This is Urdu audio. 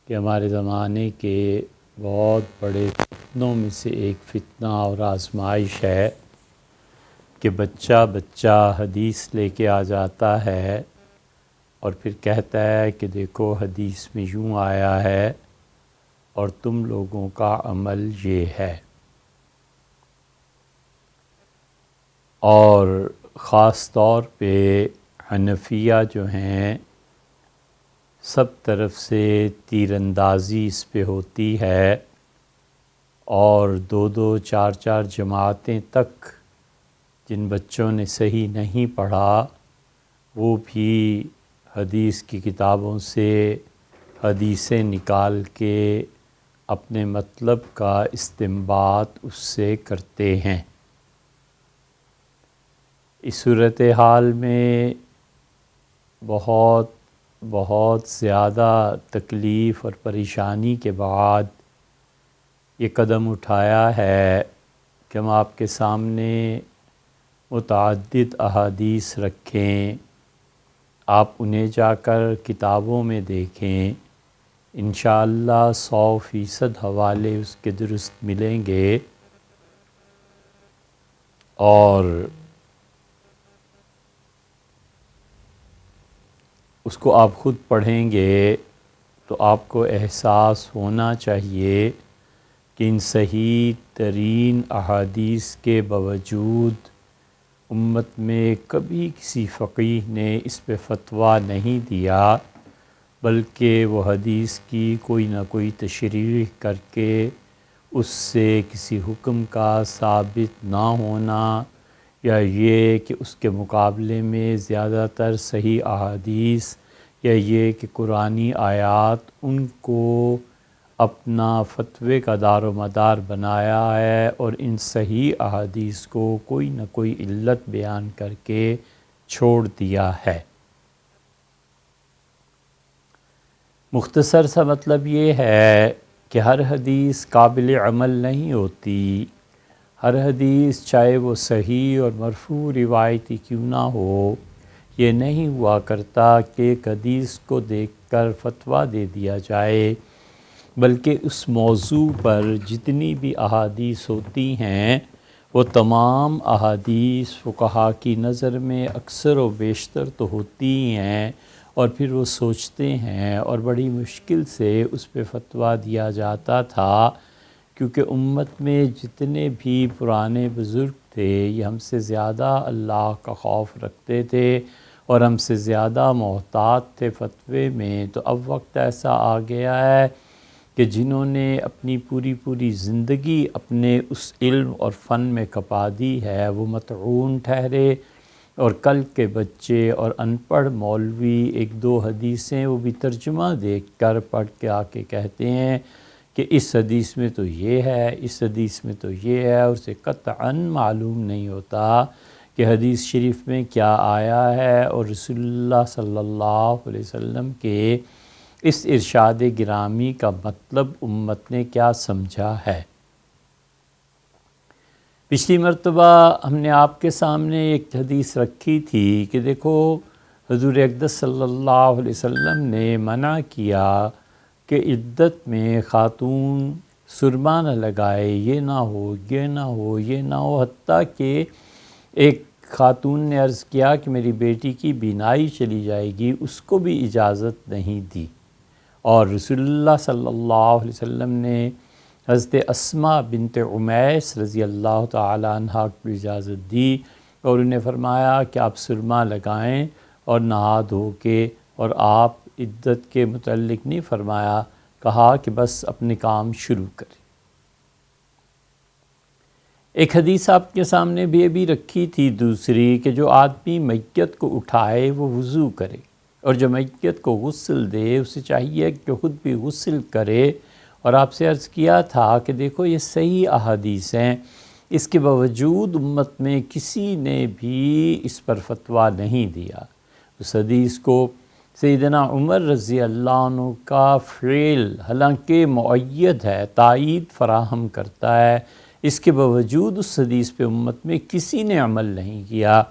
کہ ہمارے زمانے کے بہت بڑے فتنوں میں سے ایک فتنہ اور آزمائش ہے کہ بچہ بچہ حدیث لے کے آ جاتا ہے اور پھر کہتا ہے کہ دیکھو حدیث میں یوں آیا ہے اور تم لوگوں کا عمل یہ ہے، اور خاص طور پہ حنفیہ جو ہیں سب طرف سے تیر اندازی اس پہ ہوتی ہے، اور دو دو چار چار جماعتیں تک جن بچوں نے صحیح نہیں پڑھا وہ بھی حدیث کی کتابوں سے حدیثیں نکال کے اپنے مطلب کا استنباط اس سے کرتے ہیں۔ اس صورتحال میں بہت زیادہ تکلیف اور پریشانی کے بعد یہ قدم اٹھایا ہے کہ ہم آپ کے سامنے متعدد احادیث رکھیں، آپ انہیں جا کر کتابوں میں دیکھیں، انشاءاللہ 100% حوالے اس کے درست ملیں گے، اور اس کو آپ خود پڑھیں گے تو آپ کو احساس ہونا چاہیے کہ ان صحیح ترین احادیث کے باوجود امت میں کبھی کسی فقیہ نے اس پہ فتویٰ نہیں دیا، بلکہ وہ حدیث کی کوئی نہ کوئی تشریح کر کے اس سے کسی حکم کا ثابت نہ ہونا، یا یہ کہ اس کے مقابلے میں زیادہ تر صحیح احادیث، یا یہ کہ قرآنی آیات ان کو اپنا فتوے کا دار و مدار بنایا ہے، اور ان صحیح احادیث کو کوئی نہ کوئی علت بیان کر کے چھوڑ دیا ہے۔ مختصر سا مطلب یہ ہے کہ ہر حدیث قابل عمل نہیں ہوتی، ہر حدیث چاہے وہ صحیح اور مرفوع روایتی کیوں نہ ہو، یہ نہیں ہوا کرتا کہ ایک حدیث کو دیکھ کر فتویٰ دے دیا جائے، بلکہ اس موضوع پر جتنی بھی احادیث ہوتی ہیں وہ تمام احادیث فقہا کی نظر میں اکثر و بیشتر تو ہوتی ہیں، اور پھر وہ سوچتے ہیں، اور بڑی مشکل سے اس پہ فتویٰ دیا جاتا تھا، کیونکہ امت میں جتنے بھی پرانے بزرگ تھے یہ ہم سے زیادہ اللہ کا خوف رکھتے تھے اور ہم سے زیادہ محتاط تھے فتوے میں۔ تو اب وقت ایسا آ گیا ہے کہ جنہوں نے اپنی پوری زندگی اپنے اس علم اور فن میں کھپا دی ہے وہ مطعون ٹھہرے، اور کل کے بچے اور ان پڑھ مولوی ایک دو حدیثیں وہ بھی ترجمہ دیکھ کر پڑھ کے آ کے کہتے ہیں کہ اس حدیث میں تو یہ ہے، اس حدیث میں تو یہ ہے، اور اسے قطعاً معلوم نہیں ہوتا کہ حدیث شریف میں کیا آیا ہے، اور رسول اللہ صلی اللہ علیہ وسلم کے اس ارشاد گرامی کا مطلب امت نے کیا سمجھا ہے۔ پچھلی مرتبہ ہم نے آپ کے سامنے ایک حدیث رکھی تھی کہ دیکھو حضور اقدس صلی اللہ علیہ وسلم نے منع کیا کہ عدت میں خاتون سرما نہ لگائے، یہ نہ ہو، یہ نہ ہو، یہ نہ ہو، حتیٰ کہ ایک خاتون نے عرض کیا کہ میری بیٹی کی بینائی چلی جائے گی، اس کو بھی اجازت نہیں دی، اور رسول اللہ صلی اللہ علیہ وسلم نے حضرت اسماء بنت عمیس رضی اللہ تعالی عنہ کو اجازت دی، اور انہیں فرمایا کہ آپ سرما لگائیں اور نہا دھو کے، اور آپ عدت کے متعلق نہیں فرمایا، کہا کہ بس اپنے کام شروع کریں۔ ایک حدیث آپ کے سامنے بھی رکھی تھی دوسری، کہ جو آدمی میت کو اٹھائے وہ وضو کرے، اور جو میت کو غسل دے اسے چاہیے کہ خود بھی غسل کرے، اور آپ سے عرض کیا تھا کہ دیکھو یہ صحیح احادیث ہیں، اس کے باوجود امت میں کسی نے بھی اس پر فتویٰ نہیں دیا۔ اس حدیث کو سیدنا عمر رضی اللہ عنہ کا فعل حالانکہ مؤید ہے، تائید فراہم کرتا ہے، اس کے باوجود اس حدیث پہ امت میں کسی نے عمل نہیں کیا،